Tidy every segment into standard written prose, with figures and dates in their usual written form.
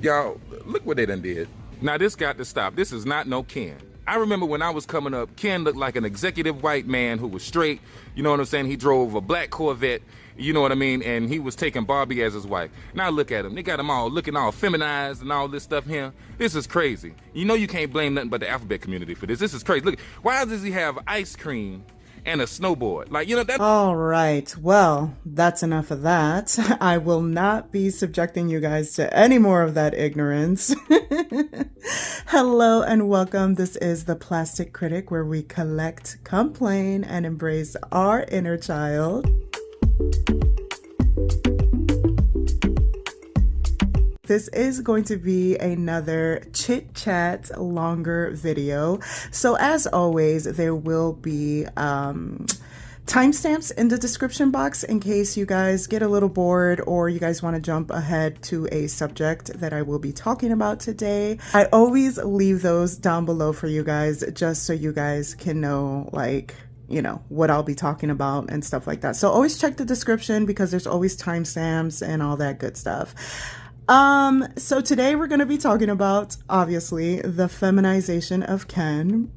Y'all, look what they done did. Now this got to stop. This is not no Ken. I remember when I was coming up, Ken looked like an executive white man who was straight. You know what I'm saying? He drove a black Corvette. You know what I mean? And he was taking Barbie as his wife. Now look at him. They got him all looking all feminized and all this stuff here. This is crazy. You know you can't blame nothing but the alphabet community for this. This is crazy. Look, why does he have ice cream and a snowboard? Like, you know, that. All right. Well, that's enough of that. I will not be subjecting you guys to any more of that ignorance. Hello and welcome. This is the Plastic Critic, where we collect, complain, and embrace our inner child. This is going to be another chit-chat longer video. So as always, there will be timestamps in the description box in case you guys get a little bored or you guys want to jump ahead to a subject that I will be talking about today. I always leave those down below for you guys just so you guys can know, like, you know, what I'll be talking about and stuff like that. So always check the description because there's always timestamps and all that good stuff. So today we're going to be talking about, obviously, the feminization of Ken.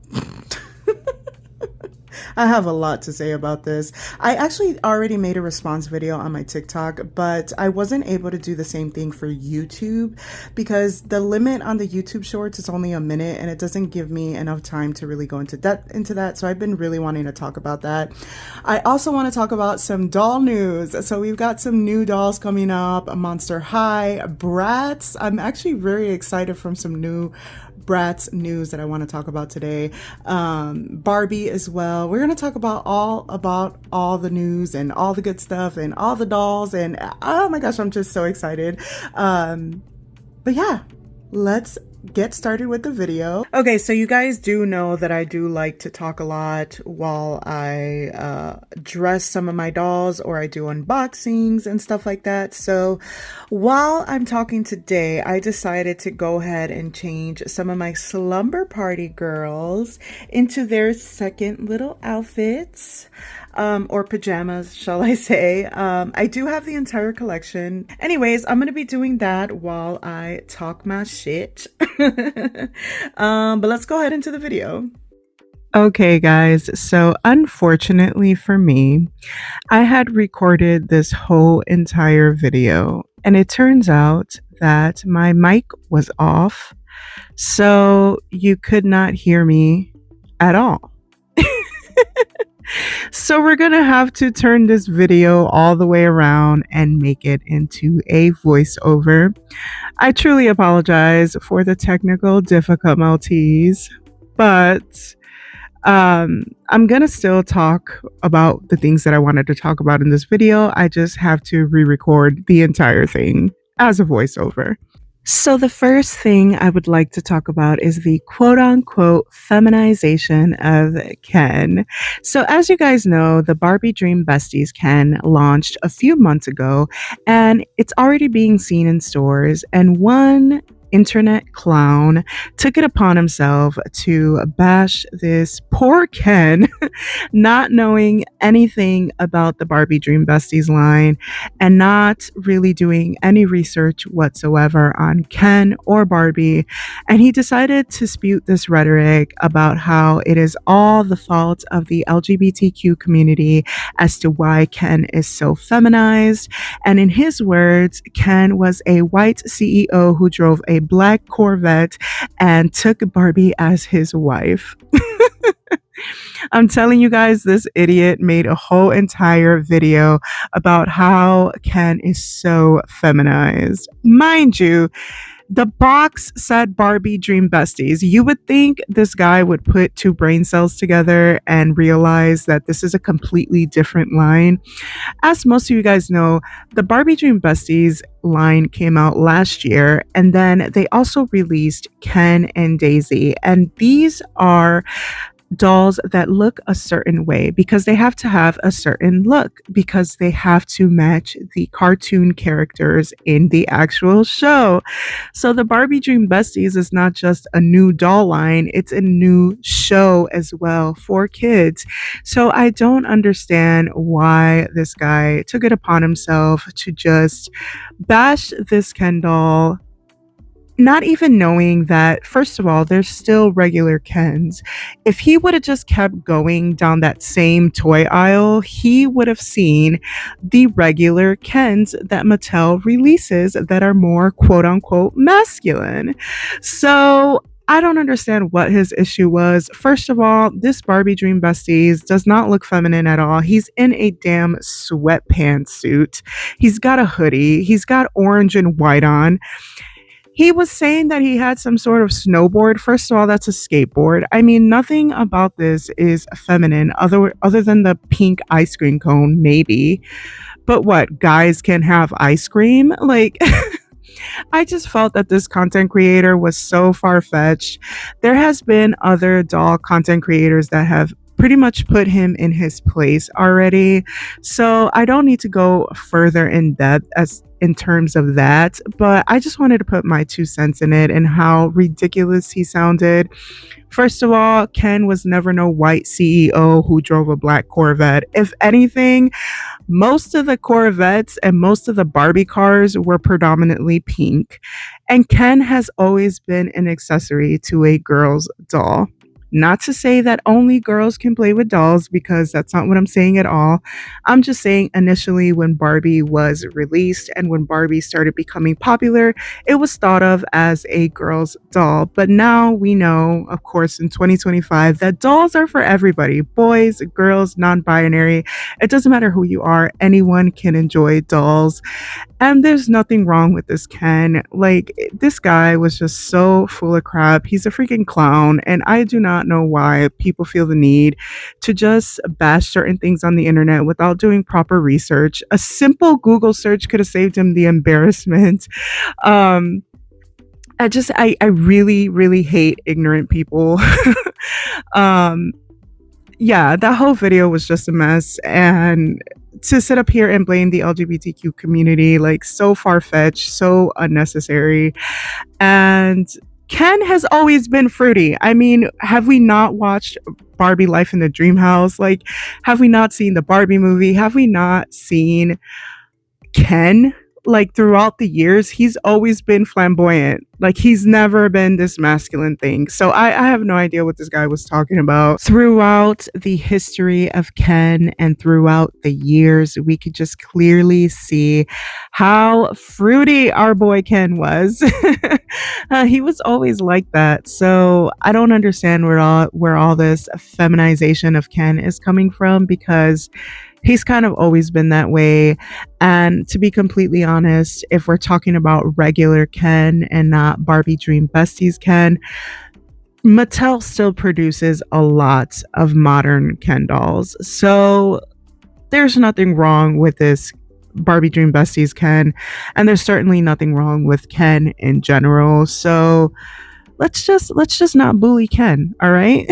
I have a lot to say about this. I actually already made a response video on my TikTok, but I wasn't able to do the same thing for YouTube because the limit on the YouTube shorts is only a minute and it doesn't give me enough time to really go into that. So I've been really wanting to talk about that. I also want to talk about some doll news. So we've got some new dolls coming up, Monster High, Bratz. I'm actually very excited from some new Bratz news that I want to talk about today. Barbie as well. We're going to talk about all the news and all the good stuff and all the dolls, and oh my gosh, I'm just so excited. But yeah, let's get started with the video. Okay, so you guys do know that I do like to talk a lot while I dress some of my dolls or I do unboxings and stuff like that. So while I'm talking today, I decided to go ahead and change some of my slumber party girls into their second little outfits. Or pajamas, shall I say. I do have the entire collection. Anyways, I'm going to be doing that while I talk my shit. But let's go ahead into the video. Okay, guys, so unfortunately for me, I had recorded this whole entire video, and it turns out that my mic was off, so you could not hear me at all. So we're gonna have to turn this video all the way around and make it into a voiceover. I truly apologize for the technical difficulties, but I'm gonna still talk about the things that I wanted to talk about in this video. I just have to re-record the entire thing as a voiceover. So the first thing I would like to talk about is the quote-unquote feminization of Ken. So as you guys know, the Barbie Dream Besties Ken launched a few months ago, and it's already being seen in stores, and one internet clown took it upon himself to bash this poor Ken, not knowing anything about the Barbie Dream Besties line and not really doing any research whatsoever on Ken or Barbie. And he decided to spew this rhetoric about how it is all the fault of the LGBTQ community as to why Ken is so feminized. And in his words, Ken was a white CEO who drove a black Corvette and took Barbie as his wife. I'm telling you guys, this idiot made a whole entire video about how Ken is so feminized. Mind you, the box said Barbie Dream Besties. You would think this guy would put two brain cells together and realize that this is a completely different line. As most of you guys know, the Barbie Dream Besties line came out last year, and then they also released Ken and Daisy. And these are dolls that look a certain way because they have to have a certain look because they have to match the cartoon characters in the actual show. So the Barbie Dream Besties is not just a new doll line, it's a new show as well for kids. So I don't understand why this guy took it upon himself to just bash this Ken doll not even knowing that, first of all, there's still regular Kens. If he would have just kept going down that same toy aisle, he would have seen the regular Kens that Mattel releases that are more quote unquote masculine. So I don't understand what his issue was. First of all, this Barbie Dream Besties does not look feminine at all. He's in a damn sweatpants suit. He's got a hoodie. He's got orange and white on. He was saying that he had some sort of snowboard. First of all, that's a skateboard. I mean, nothing about this is feminine other than the pink ice cream cone, maybe. But what, guys can have ice cream? Like, I just felt that this content creator was so far-fetched. There has been other doll content creators that have pretty much put him in his place already. So I don't need to go further in depth as in terms of that, but I just wanted to put my 2 cents in it and how ridiculous he sounded. First of all, Ken was never no white CEO who drove a black Corvette. If anything, most of the Corvettes and most of the Barbie cars were predominantly pink. And Ken has always been an accessory to a girl's doll. Not to say that only girls can play with dolls, because that's not what I'm saying at all. I'm just saying initially when Barbie was released and when Barbie started becoming popular, it was thought of as a girl's doll. But now we know, of course, in 2025, that dolls are for everybody. Boys, girls, non-binary. It doesn't matter who you are. Anyone can enjoy dolls. And there's nothing wrong with this Ken. Like, this guy was just so full of crap. He's a freaking clown. And I do not know why people feel the need to just bash certain things on the internet without doing proper research. A simple Google search could have saved him the embarrassment. I really, really hate ignorant people. Yeah, that whole video was just a mess. And to sit up here and blame the LGBTQ community, like, so far-fetched, so unnecessary. And Ken has always been fruity. I mean, have we not watched Barbie Life in the Dream House? Like, have we not seen the Barbie movie? Have we not seen Ken? Like, throughout the years, he's always been flamboyant. Like, he's never been this masculine thing. So I have no idea what this guy was talking about. Throughout the history of Ken and throughout the years, we could just clearly see how fruity our boy Ken was. He was always like that. So I don't understand where all this feminization of Ken is coming from, because he's kind of always been that way. And to be completely honest, if we're talking about regular Ken and not Barbie Dream Besties Ken, Mattel still produces a lot of modern Ken dolls. So there's nothing wrong with this Barbie Dream Besties Ken, and there's certainly nothing wrong with Ken in general. So let's just not bully Ken, all right?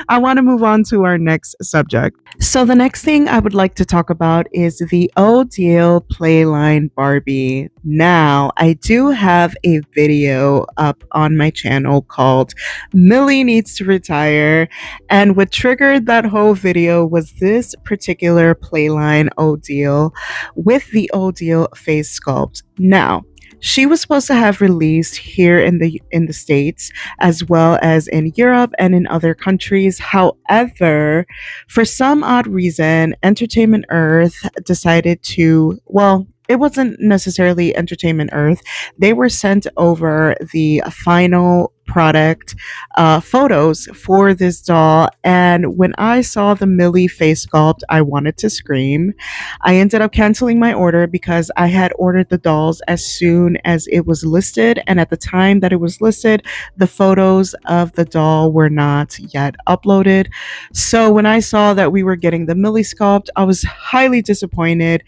I want to move on to our next subject. So the next thing I would like to talk about is the Deal Playline Barbie. Now, I do have a video up on my channel called Millie Needs to Retire, and what triggered that whole video was this particular Playline Deal with the Deal face sculpt. Now, she was supposed to have released here in the States, as well as in Europe and in other countries. However, for some odd reason, Entertainment Earth decided to, well, it wasn't necessarily Entertainment Earth. They were sent over the final product photos for this doll, and when I saw the Millie face sculpt, I wanted to scream. I ended up canceling my order because I had ordered the dolls as soon as it was listed, and at the time that it was listed, the photos of the doll were not yet uploaded. So when I saw that we were getting the Millie sculpt, I was highly disappointed,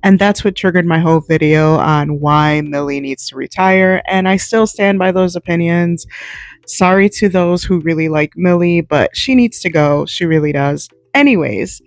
and that's what triggered my whole video on why Millie needs to retire. And I still stand by those opinions. Sorry to those who really like Millie, but she needs to go. She really does. Anyways,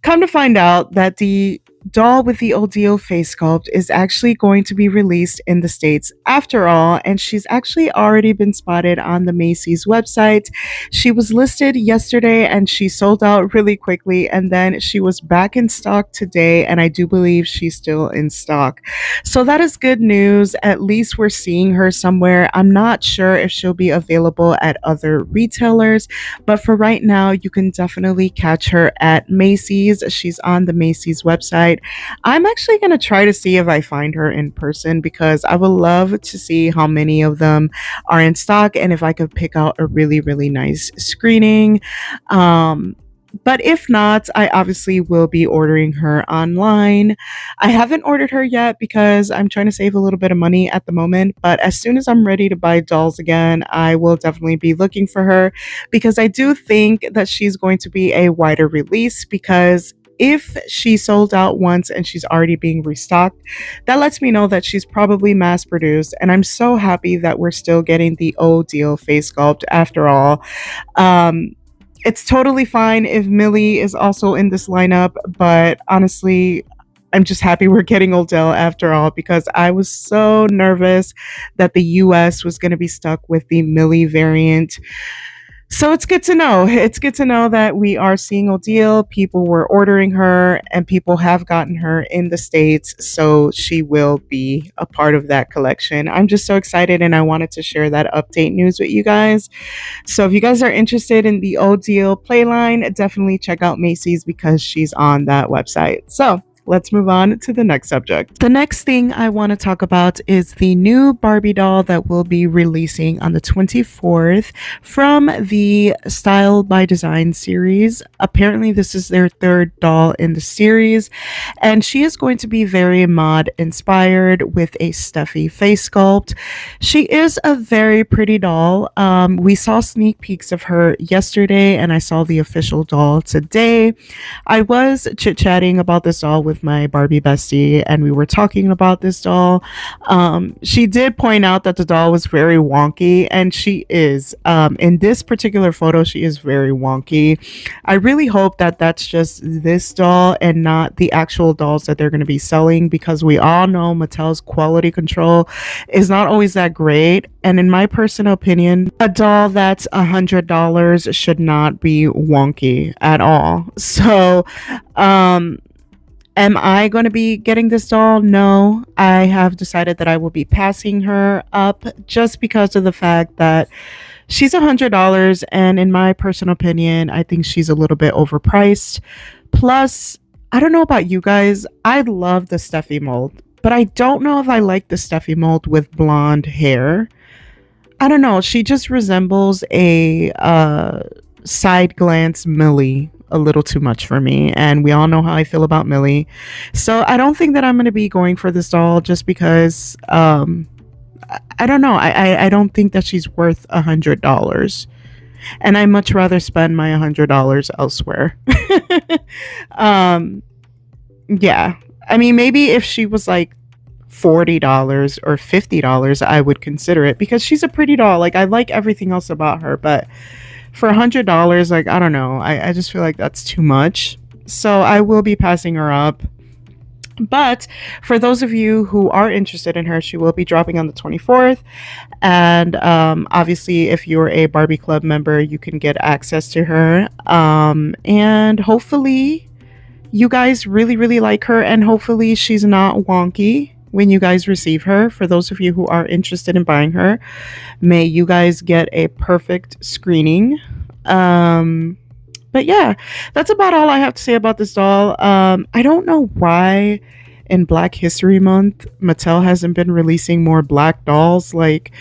come to find out that the doll with the Odile face sculpt is actually going to be released in the States after all, and she's actually already been spotted on the Macy's website. She was listed yesterday and she sold out really quickly, and then she was back in stock today, and I do believe she's still in stock. So that is good news. At least we're seeing her somewhere. I'm not sure if she'll be available at other retailers, but for right now, you can definitely catch her at Macy's. She's on the Macy's website. I'm actually going to try to see if I find her in person because I would love to see how many of them are in stock and if I could pick out a really, really nice screening. But if not, I obviously will be ordering her online. I haven't ordered her yet because I'm trying to save a little bit of money at the moment. But as soon as I'm ready to buy dolls again, I will definitely be looking for her because I do think that she's going to be a wider release because if she sold out once and she's already being restocked, that lets me know that she's probably mass produced. And I'm so happy that we're still getting the Odile face sculpt after all. It's totally fine if Millie is also in this lineup, but honestly, I'm just happy we're getting Odile after all because I was so nervous that the US was going to be stuck with the Millie variant. So it's good to know. It's good to know that we are seeing Odile. People were ordering her and people have gotten her in the States. So she will be a part of that collection. I'm just so excited and I wanted to share that update news with you guys. So if you guys are interested in the Odile playline, definitely check out Macy's because she's on that website. So let's move on to the next subject. The next thing I want to talk about is the new Barbie doll that will be releasing on the 24th from the Style by Design series. Apparently, this is their third doll in the series, and she is going to be very mod inspired with a stuffy face sculpt. She is a very pretty doll. We saw sneak peeks of her yesterday, and I saw the official doll today. I was chit-chatting about this doll with my Barbie bestie and we were talking about this doll. She did point out that the doll was very wonky, and she is. In this particular photo, she is very wonky. I really hope that that's just this doll and not the actual dolls that they're going to be selling because we all know Mattel's quality control is not always that great. And in my personal opinion, a doll that's $100 should not be wonky at all. So, am I going to be getting this doll? No, I have decided that I will be passing her up just because of the fact that she's $100. And in my personal opinion, I think she's a little bit overpriced. Plus, I don't know about you guys. I love the Steffi mold, but I don't know if I like the Steffi mold with blonde hair. I don't know. She just resembles a side glance Millie a little too much for me, and we all know how I feel about Millie. So I don't think that I'm going to be going for this doll just because I don't know. I don't think that she's worth $100, and I much rather spend my $100 elsewhere. Yeah, I mean, maybe if she was like $40 or $50, I would consider it because she's a pretty doll. Like, I like everything else about her, but for $100, like, I don't know. I just feel like that's too much. So I will be passing her up. But for those of you who are interested in her, she will be dropping on the 24th. And obviously, if you're a Barbie Club member, you can get access to her. And hopefully, you guys really, really like her. And hopefully, she's not wonky when you guys receive her. For those of you who are interested in buying her, may you guys get a perfect screening. But yeah, that's about all I have to say about this doll. I don't know why in Black History Month Mattel hasn't been releasing more black dolls. Like,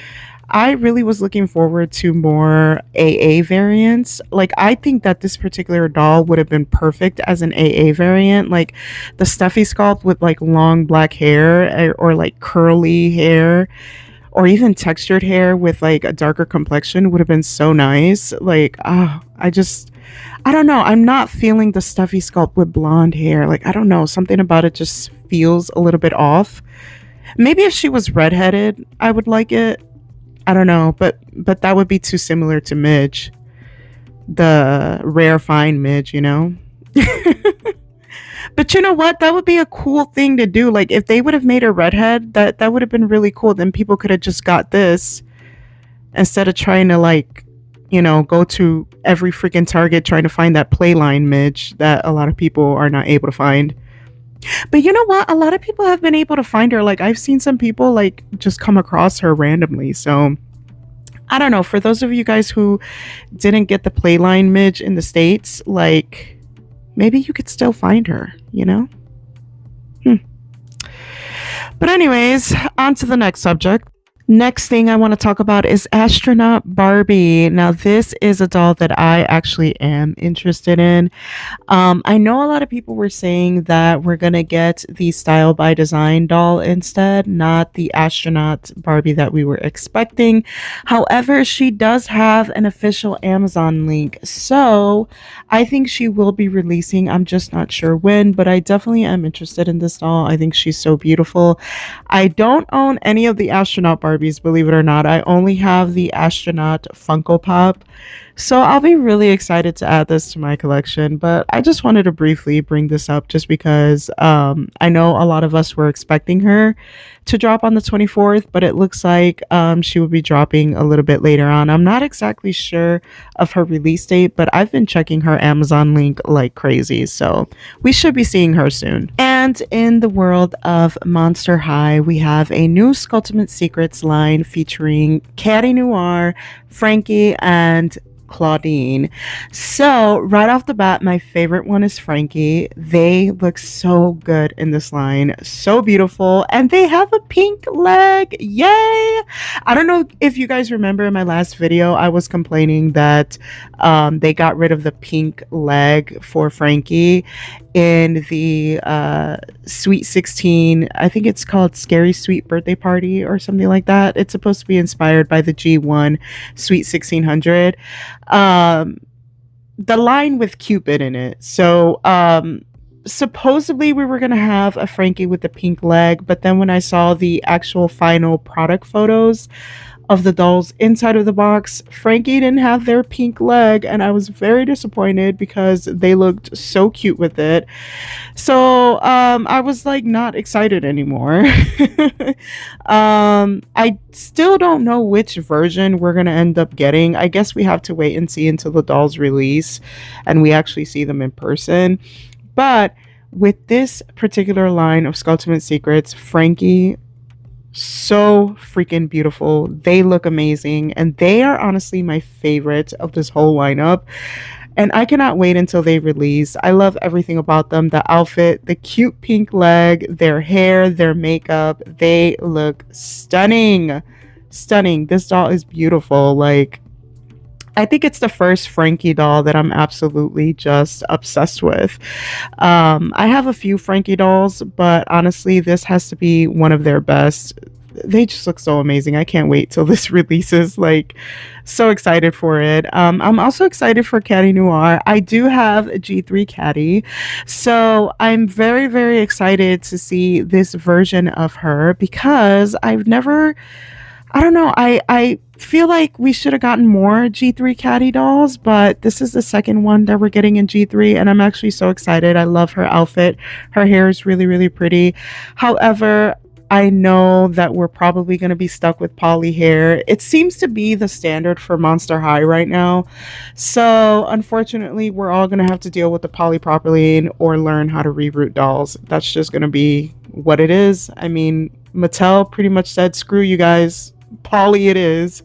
I really was looking forward to more AA variants. Like, I think that this particular doll would have been perfect as an AA variant. Like, the stuffy sculpt with like long black hair or like curly hair or even textured hair with like a darker complexion would have been so nice. Like, I don't know. I'm not feeling the stuffy sculpt with blonde hair. Like, I don't know. Something about it just feels a little bit off. Maybe if she was redheaded, I would like it. I don't know, but that would be too similar to Midge, the rare fine Midge, you know? But you know what? That would be a cool thing to do. Like if they would have made her redhead, that would have been really cool. Then people could have just got this instead of trying to like, go to every freaking Target trying to find that playline midge that a lot of people are not able to find. But you know what? A lot of people have been able to find her. Like I've seen some people like just come across her randomly. So I don't know. For those of you guys who didn't get the playline midge in the States, like maybe you could still find her, But anyways, on to the next subject. Next thing I want to talk about is astronaut Barbie. Now, this is a doll that I actually am interested in. I know a lot of people were saying that we're going to get the Style by Design doll instead, not the astronaut Barbie that we were expecting. However, she does have an official Amazon link. So I think she will be releasing. I'm just not sure when, but I definitely am interested in this doll. I think she's so beautiful. I don't own any of the astronaut Barbies, believe it or not. I only have the astronaut Funko Pop. So I'll be really excited to add this to my collection. But I just wanted to briefly bring this up just because I know a lot of us were expecting her to drop on the 24th, but it looks like she will be dropping a little bit later on. I'm not exactly sure of her release date, but I've been checking her Amazon link like crazy. So we should be seeing her soon. And in the world of Monster High, we have a new Sculptement Secrets line featuring Caddy Noir, Frankie, and Claudine. So right off the bat, my favorite one is Frankie. They look so good in this line, so beautiful, and they have a pink leg. Yay! I don't know if you guys remember in my last video, I was complaining that they got rid of the pink leg for Frankie in the Sweet 16. I think it's called Scary Sweet Birthday Party or something like that. It's supposed to be inspired by the G1 Sweet 1600. The line with Cupid in it. So supposedly we were going to have a Frankie with the pink leg, but then when I saw the actual final product photos of the dolls inside of the box, Frankie didn't have their pink leg, and I was very disappointed because they looked so cute with it. So I was like not excited anymore. I still don't know which version we're gonna end up getting. I guess we have to wait and see until the dolls release and we actually see them in person. But with this particular line of Sculptement Secrets, Frankie, so freaking beautiful. They look amazing, and they are honestly my favorite of this whole lineup. And I cannot wait until they release. I love everything about them. The outfit, the cute pink leg, their hair, their makeup. They look stunning. Stunning. This doll is beautiful. Like, I think it's the first Frankie doll that I'm absolutely just obsessed with. I have a few Frankie dolls, but honestly, this has to be one of their best. They just look so amazing. I can't wait till this releases. Like, so excited for it. I'm also excited for Caddy Noir. I do have a G3 Caddy, so I'm very, very excited to see this version of her because I've never... I don't know. I feel like we should have gotten more G3 Caddy dolls, but this is the second one that we're getting in G3, and I'm actually so excited. I love her outfit. Her hair is really, really pretty. However, I know that we're probably going to be stuck with poly hair. It seems to be the standard for Monster High right now. So unfortunately, we're all going to have to deal with the polypropylene or learn how to reroute dolls. That's just going to be what it is. I mean, Mattel pretty much said, screw you guys. Poly it is.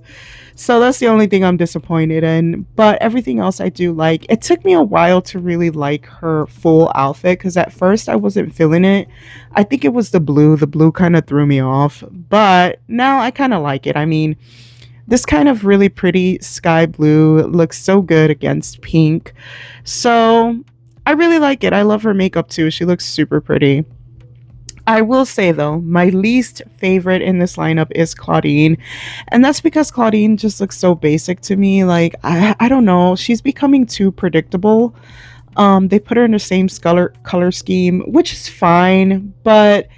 So that's the only thing I'm disappointed in, but everything else I do like. It took me a while to really like her full outfit because at first I wasn't feeling it. I think it was the blue kind of threw me off, but now I kind of like it. I mean, this kind of really pretty sky blue looks so good against pink, so I really like it. I love her makeup too. She looks super pretty. I will say though, my least favorite in this lineup is Claudine, and that's because Claudine just looks so basic to me. Like, I don't know, she's becoming too predictable. They put her in the same color scheme, which is fine, but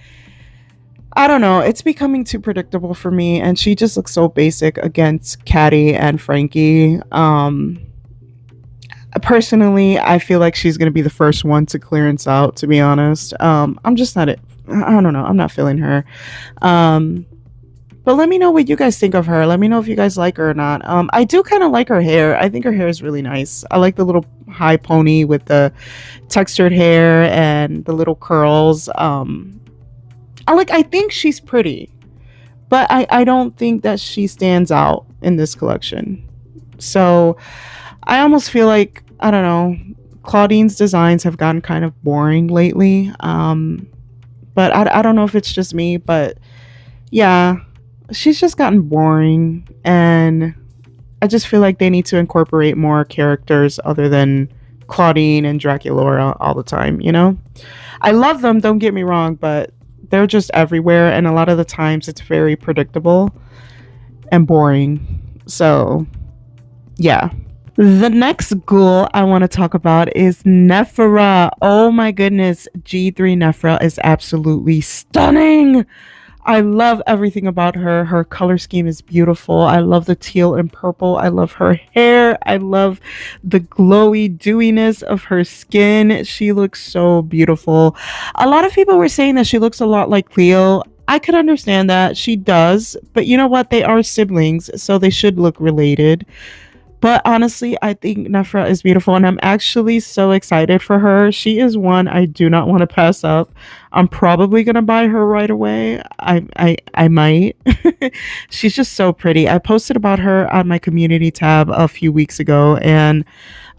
I don't know, it's becoming too predictable for me, and she just looks so basic against Caddy and Frankie. Personally, I feel like she's going to be the first one to clearance out, to be honest. I'm just not it. I don't know. I'm not feeling her. Um, but let me know what you guys think of her. Let me know if you guys like her or not. I do kind of like her hair. I think her hair is really nice. I like the little high pony with the textured hair and the little curls. I think she's pretty, but I don't think that she stands out in this collection. So I almost feel like, I don't know, Claudine's designs have gotten kind of boring lately. But I don't know if it's just me, but yeah, she's just gotten boring. And I just feel like they need to incorporate more characters other than Claudine and Draculaura all the time, you know? I love them, don't get me wrong, but they're just everywhere. And a lot of the times it's very predictable and boring. So, yeah. The next ghoul I want to talk about is Nephra. Oh my goodness, G3 Nephra is absolutely stunning. I love everything about her. Her color scheme is beautiful. I love the teal and purple. I love her hair. I love the glowy dewiness of her skin. She looks so beautiful. A lot of people were saying that she looks a lot like Cleo. I could understand that. She does. But you know what? They are siblings, so they should look related. But honestly, I think Nephra is beautiful, and I'm actually so excited for her. She is one I do not want to pass up. I'm probably gonna buy her right away. I might. She's just so pretty. I posted about her on my community tab a few weeks ago, and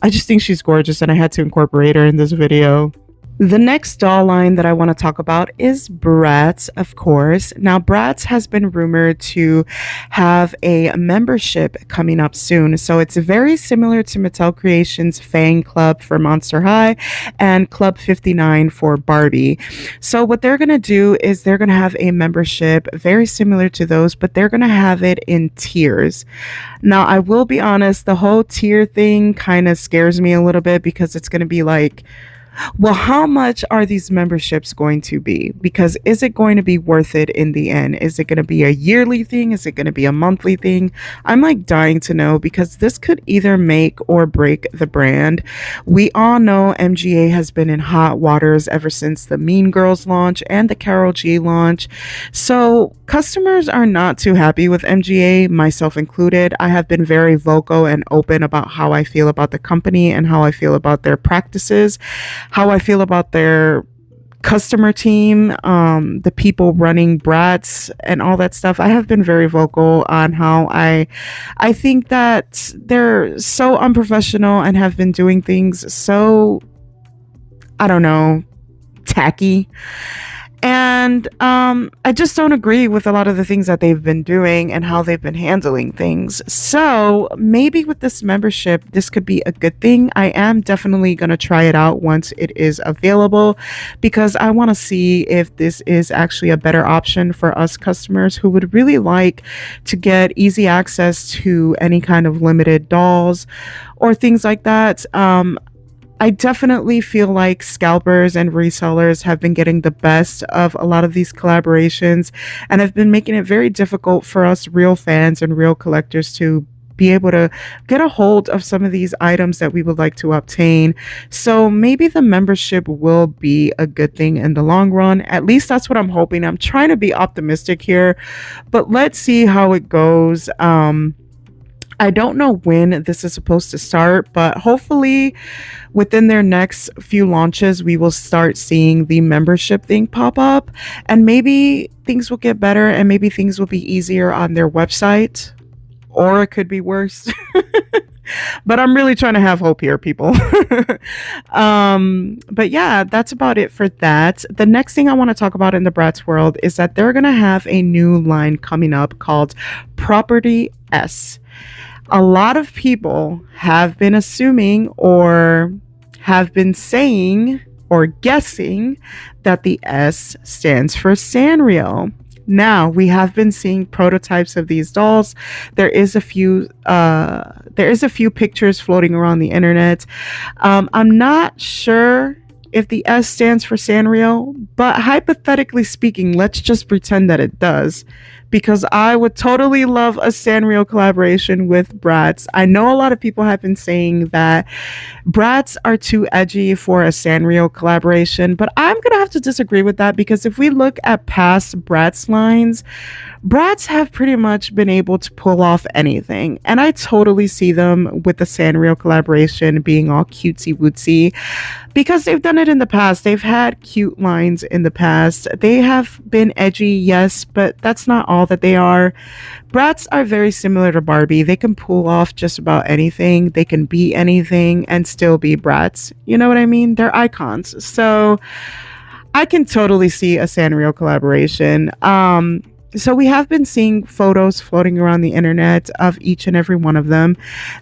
I just think she's gorgeous, and I had to incorporate her in this video. The next doll line that I want to talk about is Bratz, of course. Now, Bratz has been rumored to have a membership coming up soon. So it's very similar to Mattel Creations' Fang Club for Monster High and Club 59 for Barbie. So what they're going to do is they're going to have a membership very similar to those, but they're going to have it in tiers. Now, I will be honest, the whole tier thing kind of scares me a little bit because it's going to be like, well, how much are these memberships going to be? Because is it going to be worth it in the end? Is it going to be a yearly thing? Is it going to be a monthly thing? I'm like dying to know because this could either make or break the brand. We all know MGA has been in hot waters ever since the Mean Girls launch and the Karol G launch. So customers are not too happy with MGA, myself included. I have been very vocal and open about how I feel about the company and how I feel about their practices, how I feel about their customer team, the people running Bratz and all that stuff. I have been very vocal on how I think that they're so unprofessional and have been doing things so, I don't know, tacky. And I just don't agree with a lot of the things that they've been doing and how they've been handling things. So maybe with this membership, this could be a good thing. I am definitely going to try it out once it is available because I want to see if this is actually a better option for us customers who would really like to get easy access to any kind of limited dolls or things like that. I definitely feel like scalpers and resellers have been getting the best of a lot of these collaborations and have been making it very difficult for us real fans and real collectors to be able to get a hold of some of these items that we would like to obtain. So maybe the membership will be a good thing in the long run. At least that's what I'm hoping. I'm trying to be optimistic here, but let's see how it goes. I don't know when this is supposed to start, but hopefully within their next few launches, we will start seeing the membership thing pop up and maybe things will get better and maybe things will be easier on their website, or it could be worse. But I'm really trying to have hope here, people. But yeah, that's about it for that. The next thing I want to talk about in the Bratz world is that they're going to have a new line coming up called Property S. A lot of people have been assuming or have been saying or guessing that the S stands for Sanrio. Now, we have been seeing prototypes of these dolls. There is a few pictures floating around the internet. I'm not sure if the S stands for Sanrio, but hypothetically speaking, let's just pretend that it does. because I would totally love a Sanrio collaboration with Bratz. I know a lot of people have been saying that Bratz are too edgy for a Sanrio collaboration, but I'm gonna have to disagree with that because if we look at past Bratz lines, Bratz have pretty much been able to pull off anything, and I totally see them with the Sanrio collaboration being all cutesy wootsy because they've done it in the past. They've had cute lines in the past. They have been edgy, yes, but that's not all that they are. Bratz are very similar to Barbie. They can pull off just about anything. They can be anything and still be Bratz. You know what I mean? They're icons. So I can totally see a Sanrio collaboration. So we have been seeing photos floating around the internet of each and every one of them.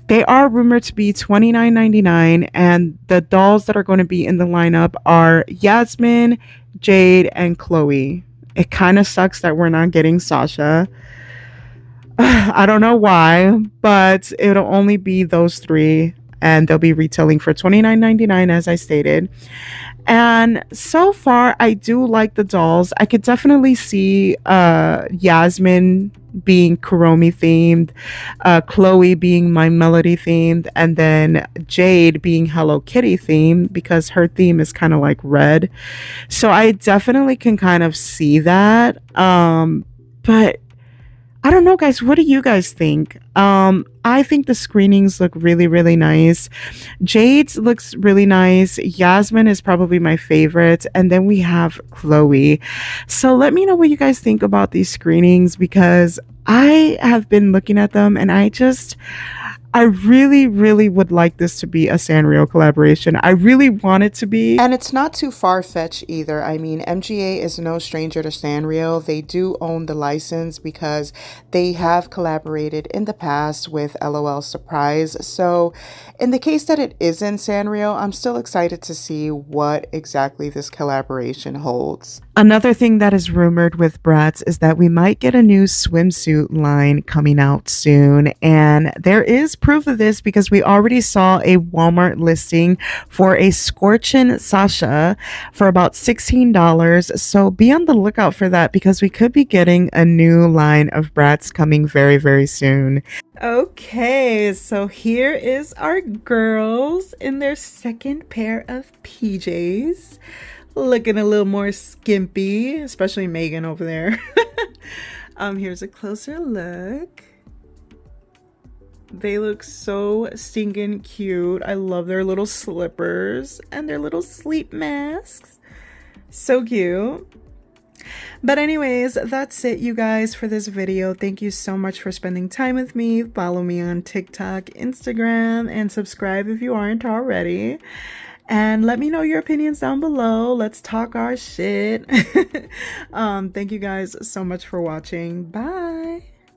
They are rumored to be $29.99, and the dolls that are going to be in the lineup are Yasmin, Jade, and Chloe. It kind of sucks that we're not getting Sasha. I don't know why, but it'll only be those three, and they'll be retailing for $29.99, as I stated. And so far, I do like the dolls. I could definitely see Yasmin being Kuromi themed, Chloe being My Melody themed, and then Jade being Hello Kitty themed because her theme is kind of like red. So I definitely can kind of see that. But I don't know, guys. What do you guys think? I think the screenings look really, really nice. Jade's looks really nice. Yasmin is probably my favorite. And then we have Chloe. So let me know what you guys think about these screenings because I have been looking at them and I really, really would like this to be a Sanrio collaboration. I really want it to be. And it's not too far-fetched either. I mean, MGA is no stranger to Sanrio. They do own the license because they have collaborated in the past with LOL Surprise. So in the case that it isn't Sanrio, I'm still excited to see what exactly this collaboration holds. Another thing that is rumored with Bratz is that we might get a new swimsuit line coming out soon. And there is proof of this because we already saw a Walmart listing for a Scorchin' Sasha for about $16. So be on the lookout for that because we could be getting a new line of Bratz coming very, very soon. Okay, so here is our girls in their second pair of PJs. Looking a little more skimpy, especially Megan over there. Here's a closer look. They look so stinking cute. I love their little slippers and their little sleep masks. So cute. But anyways, that's it, you guys, for this video. Thank you so much for spending time with me. Follow me on TikTok, Instagram, and subscribe if you aren't already. And let me know your opinions down below. Let's talk our shit. Thank you guys so much for watching. Bye.